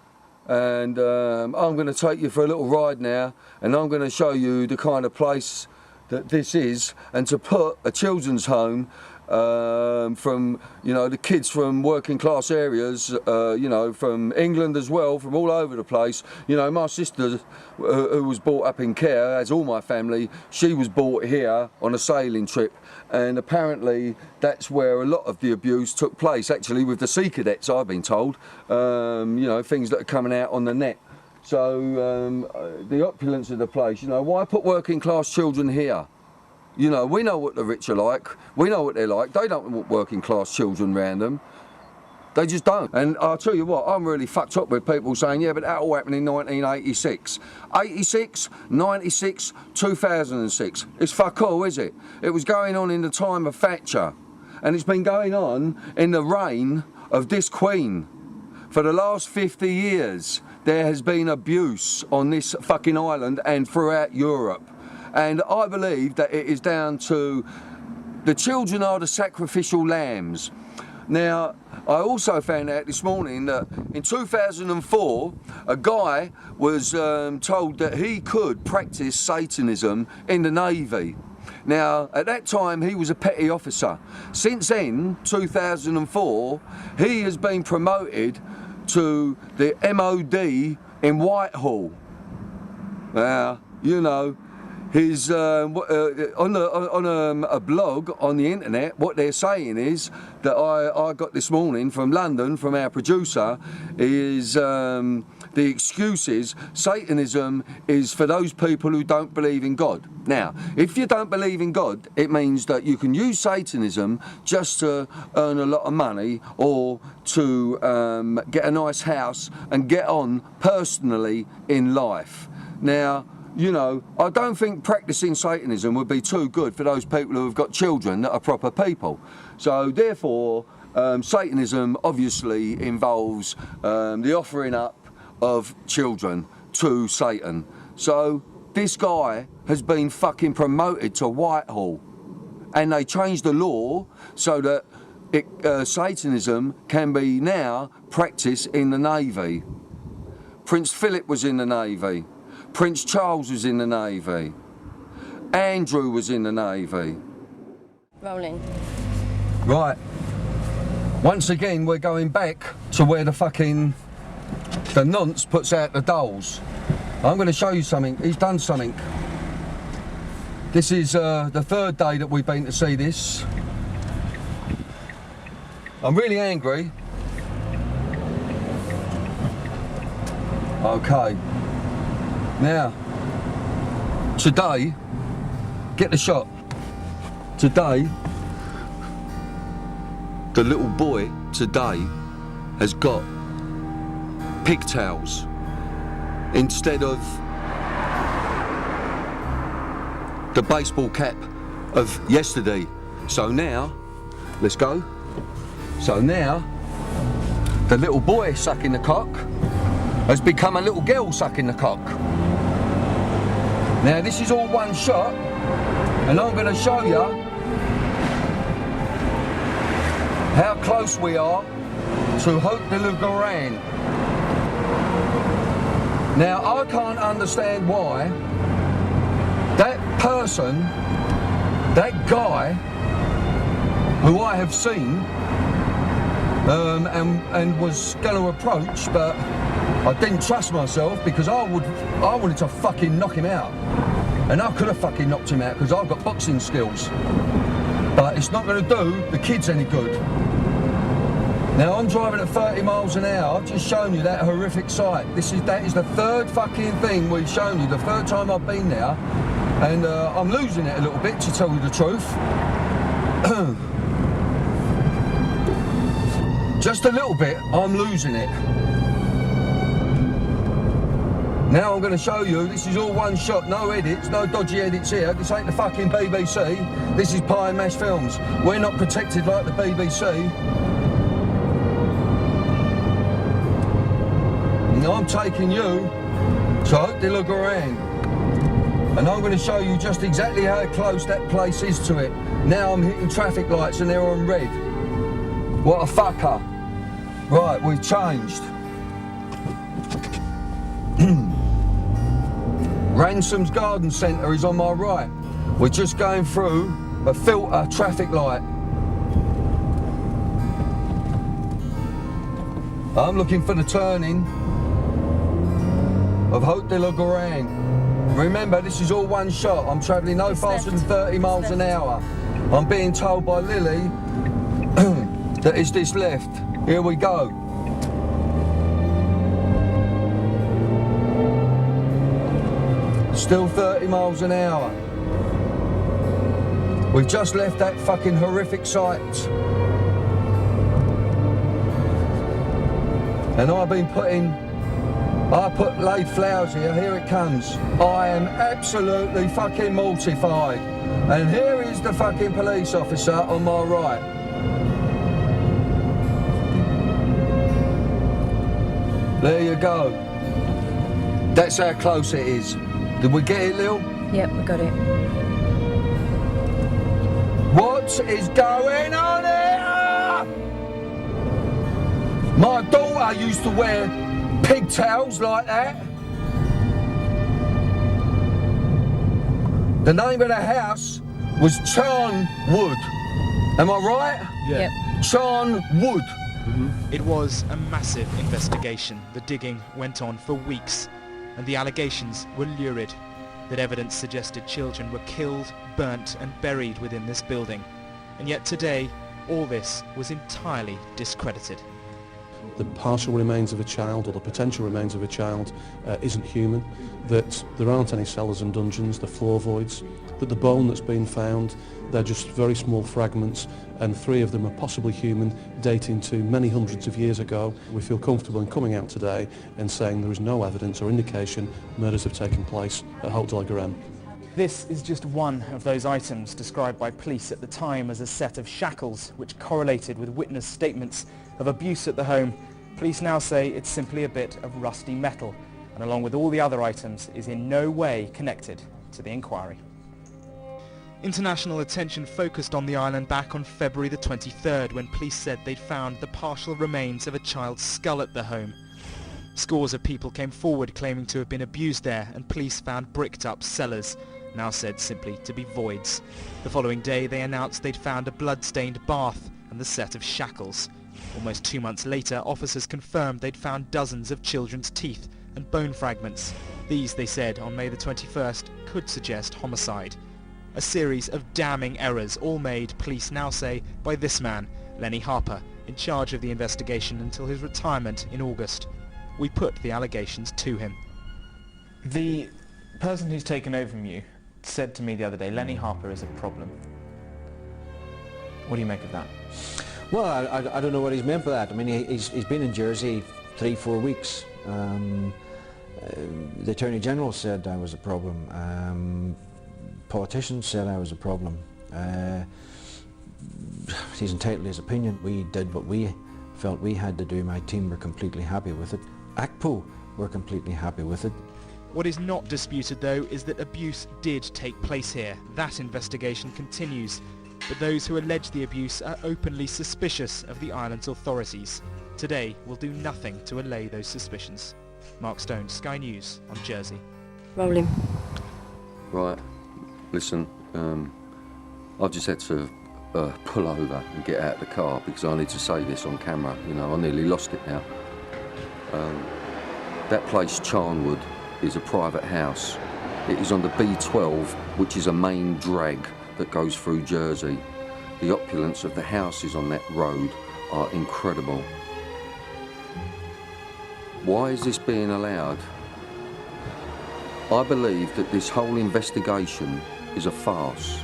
And I'm going to take you for a little ride now, and I'm going to show you the kind of place that this is, and to put a children's home from, you know, the kids from working class areas, you know, from England as well, from all over the place. You know, my sister, who was brought up in Care, as all my family, she was brought here on a sailing trip, and apparently that's where a lot of the abuse took place, actually, with the sea cadets, I've been told. You know, things that are coming out on the net. So the opulence of the place, you know, why put working class children here? You know, we know what the rich are like. We know what they're like. They don't want working class children around them. They just don't. And I'll tell you what, I'm really fucked up with people saying, yeah, but that all happened in 1986. 86, 96, 2006. It's fuck all, is it? It was going on in the time of Thatcher. And it's been going on in the reign of this Queen. For the last 50 years, there has been abuse on this fucking island and throughout Europe. And I believe that it is down to the children are the sacrificial lambs. Now, I also found out this morning that in 2004, a guy was told that he could practice Satanism in the Navy. Now, at that time, he was a petty officer. Since then, 2004, he has been promoted to the MOD in Whitehall. Now, you know, his on a blog on the internet, what they're saying is that I got this morning from London, from our producer, is the excuse is Satanism is for those people who don't believe in God. Now, if you don't believe in God, it means that you can use Satanism just to earn a lot of money or to get a nice house and get on personally in life. Now, you know, I don't think practicing Satanism would be too good for those people who have got children that are proper people. So therefore, Satanism obviously involves the offering up of children to Satan. So this guy has been fucking promoted to Whitehall, and they changed the law so that Satanism can be now practiced in the Navy. Prince Philip was in the Navy. Prince Charles was in the Navy. Andrew was in the Navy. Rolling. Right. Once again, we're going back to where the nonce puts out the dolls. I'm going to show you something. He's done something. This is the third day that we've been to see this. I'm really angry. Okay. Now, today, get the shot. Today, the little boy today has got pigtails instead of the baseball cap of yesterday. So now, let's go. So now, the little boy sucking the cock has become a little girl sucking the cock. Now this is all one shot, and I'm going to show you how close we are to Haute de la Garenne. Now I can't understand why that person, that guy who I have seen and was going to approach, but I didn't trust myself because I wanted to fucking knock him out. And I could have fucking knocked him out because I've got boxing skills. But it's not going to do the kids any good. Now I'm driving at 30 miles an hour. I've just shown you that horrific sight. That is the third fucking thing we've shown you, the third time I've been there. And I'm losing it a little bit, to tell you the truth. Just a little bit, I'm losing it. Now I'm going to show you, this is all one shot, no edits, no dodgy edits here. This ain't the fucking BBC, this is Pie and Mash Films. We're not protected like the BBC. Now I'm taking you to Haute de la Garenne. And I'm going to show you just exactly how close that place is to it. Now I'm hitting traffic lights and they're on red. What a fucker. Right, we've changed. Ransom's Garden Centre is on my right. We're just going through a filter traffic light. I'm looking for the turning of Haute de la Garenne. Remember, this is all one shot. I'm travelling no faster than 30 miles an hour. I'm being told by Lily that it's this left. Here we go. Still 30 miles an hour. We've just left that fucking horrific sight. And I've been laid flowers here it comes. I am absolutely fucking mortified. And here is the fucking police officer on my right. There you go. That's how close it is. Did we get it, Lil? Yep, we got it. What is going on here? My daughter used to wear pigtails like that. The name of the house was Charn Wood. Am I right? Yeah. Yep. Charn Wood. It was a massive investigation. The digging went on for weeks, and the allegations were lurid, that evidence suggested children were killed, burnt and buried within this building. And yet today, all this was entirely discredited. The partial remains of a child, or the potential remains of a child, isn't human, that there aren't any cellars and dungeons, the floor voids, that the bone that's been found, they're just very small fragments, and 3 of them are possibly human, dating to many hundreds of years ago. We feel comfortable in coming out today and saying there is no evidence or indication murders have taken place at Haute de la Garenne. This is just one of those items described by police at the time as a set of shackles which correlated with witness statements of abuse at the home. Police now say it's simply a bit of rusty metal, and along with all the other items is in no way connected to the inquiry. International attention focused on the island back on February the 23rd when police said they'd found the partial remains of a child's skull at the home. Scores of people came forward claiming to have been abused there, and police found bricked up cellars, now said simply to be voids. The following day they announced they'd found a blood-stained bath and the set of shackles. Almost 2 months later, officers confirmed they'd found dozens of children's teeth and bone fragments. These, they said on May the 21st, could suggest homicide. A series of damning errors, all made, police now say, by this man, Lenny Harper, in charge of the investigation until his retirement in August. We put the allegations to him. The person who's taken over from you said to me the other day, Lenny Harper is a problem. What do you make of that? Well, I don't know what he's meant by that. I mean, he's been in Jersey 3-4 weeks. The Attorney General said I was a problem. Politicians said I was a problem. He's entitled to his opinion. We did what we felt we had to do. My team were completely happy with it. ACPO were completely happy with it. What is not disputed, though, is that abuse did take place here. That investigation continues, but those who allege the abuse are openly suspicious of the island's authorities. Today will do nothing to allay those suspicions. Mark Stone, Sky News on Jersey. Rolling. Right, listen, I just had to pull over and get out of the car because I need to say this on camera. You know, I nearly lost it now. That place, Charnwood, is a private house. It is on the B12, which is a main drag that goes through Jersey. The opulence of the houses on that road are incredible. Why is this being allowed? I believe that this whole investigation is a farce.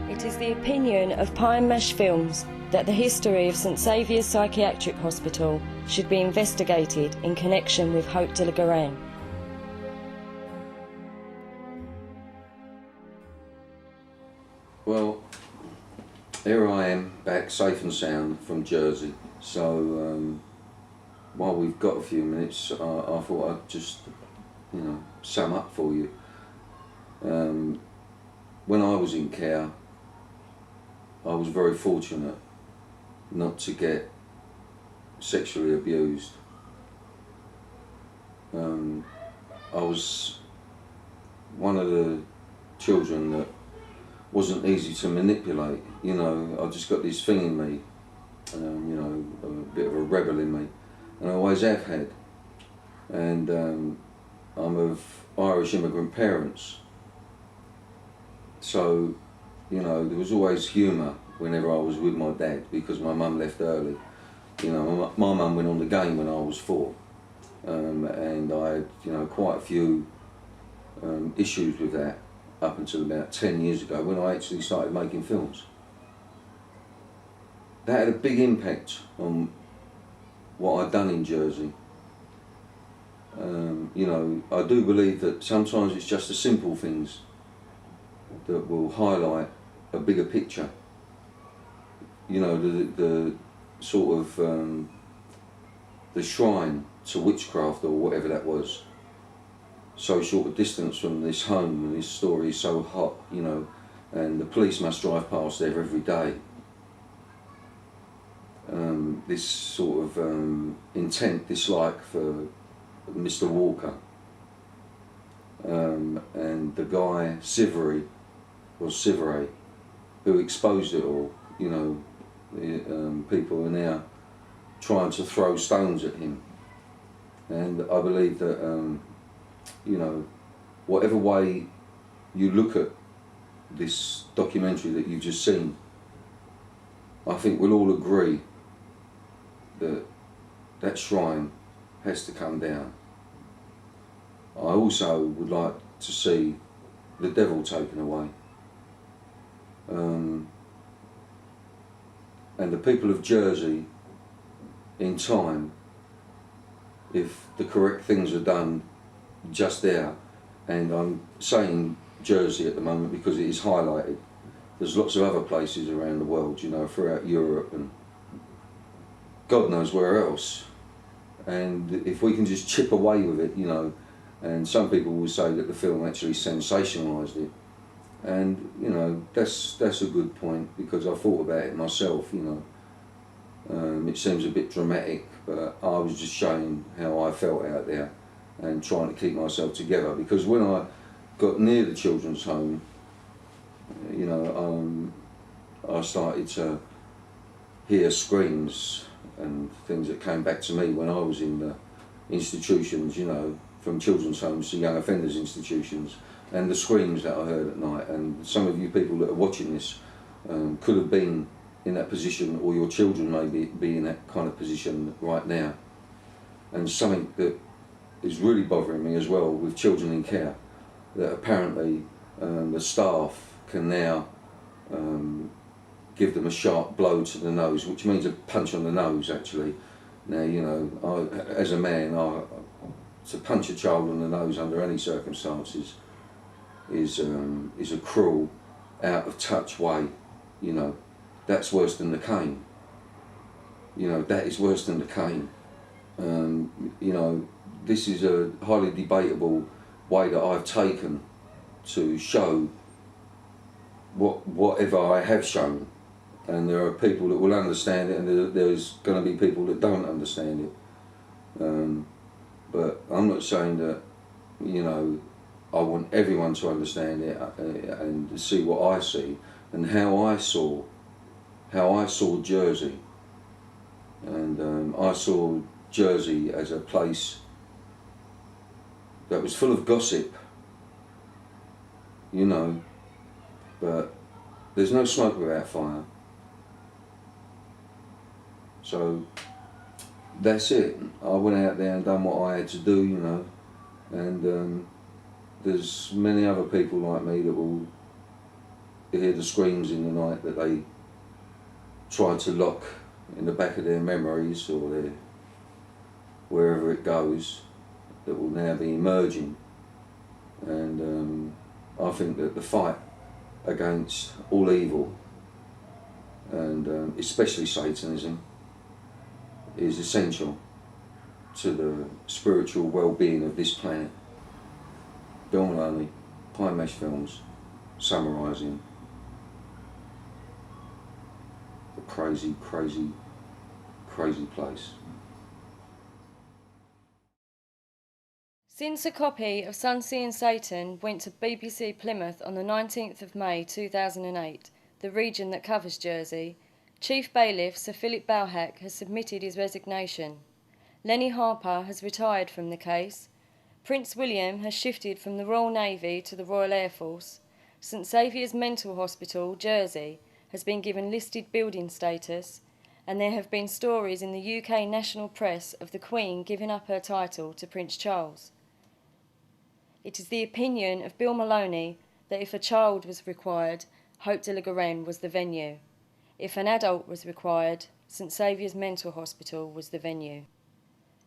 It is the opinion of Pie and Mash Films that the history of St Saviour's Psychiatric Hospital should be investigated in connection with Haute de la Garenne. Well, here I am, back safe and sound from Jersey. So, while we've got a few minutes, I thought I'd just, you know, sum up for you. When I was in care, I was very fortunate not to get sexually abused. I was one of the children that wasn't easy to manipulate. You know, I just got this thing in me, you know, a bit of a rebel in me, and I always have had. And I'm of Irish immigrant parents, so, you know, there was always humour whenever I was with my dad because my mum left early. You know, my mum went on the game when I was 4, and I had, you know, quite a few issues with that up until about 10 years ago when I actually started making films. That had a big impact on what I'd done in Jersey. You know, I do believe that sometimes it's just the simple things that will highlight a bigger picture. You know, the sort of the shrine to witchcraft or whatever that was. So short a distance from this home, and this story is so hot, you know, and the police must drive past there every day. This sort of intent dislike for Mr. Walker, and the guy Sivery, who exposed it all. You know, people are now trying to throw stones at him, and I believe that you know, whatever way you look at this documentary that you've just seen, I think we'll all agree that that shrine has to come down. I also would like to see the devil taken away. And the people of Jersey, in time, if the correct things are done just there, and I'm saying Jersey at the moment because it is highlighted. There's lots of other places around the world, you know, throughout Europe and God knows where else. And if we can just chip away with it, you know, and some people will say that the film actually sensationalised it. And, you know, that's a good point because I thought about it myself, you know. It seems a bit dramatic, but I was just showing how I felt out there. and trying to keep myself together, because when I got near the children's home, you know, I started to hear screams and things that came back to me when I was in the institutions, you know, from children's homes to young offenders institutions, and the screams that I heard at night. And some of you people that are watching this could have been in that position, or your children may be in that kind of position right now. And something that is really bothering me as well with children in care, that apparently the staff can now give them a sharp blow to the nose, which means a punch on the nose actually. Now, you know, as a man, to punch a child on the nose under any circumstances is a cruel, out of touch way. You know, that's worse than the cane. You know, that is worse than the cane. You know, this is a highly debatable way that I've taken to show whatever I have shown, and there are people that will understand it, and there's going to be people that don't understand it. But I'm not saying that, you know, I want everyone to understand it and see what I see and how I saw Jersey. And I saw Jersey as a place that was full of gossip, you know, but there's no smoke without fire. So that's it. I went out there and done what I had to do, you know, and there's many other people like me that will hear the screams in the night that they try to lock in the back of their memories or their wherever it goes, that will now be emerging. And I think that the fight against all evil, and especially Satanism, is essential to the spiritual well-being of this planet. Bill Maloney, Pie Mash Films, summarising a crazy, crazy, crazy place. Since a copy of Sun Seeing Satan went to BBC Plymouth on the 19th of May 2008, the region that covers Jersey, Chief Bailiff Sir Philip Balhack has submitted his resignation. Lenny Harper has retired from the case. Prince William has shifted from the Royal Navy to the Royal Air Force. St Saviour's Mental Hospital, Jersey, has been given listed building status, and there have been stories in the UK national press of the Queen giving up her title to Prince Charles. It is the opinion of Bill Maloney that if a child was required, Hope de la Garenne was the venue. If an adult was required, St Saviour's Mental Hospital was the venue.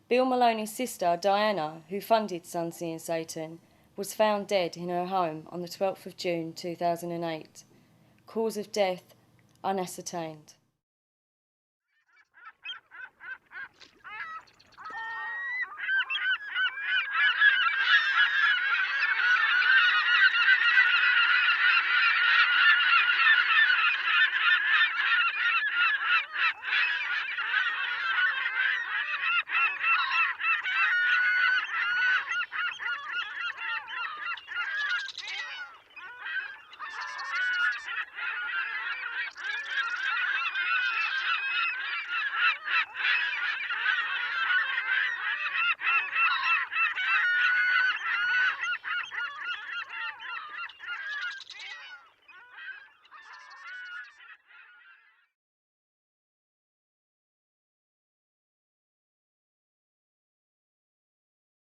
Bill Maloney's sister, Diana, who funded Sun Seeing Satan, was found dead in her home on the 12th of June 2008. Cause of death unascertained.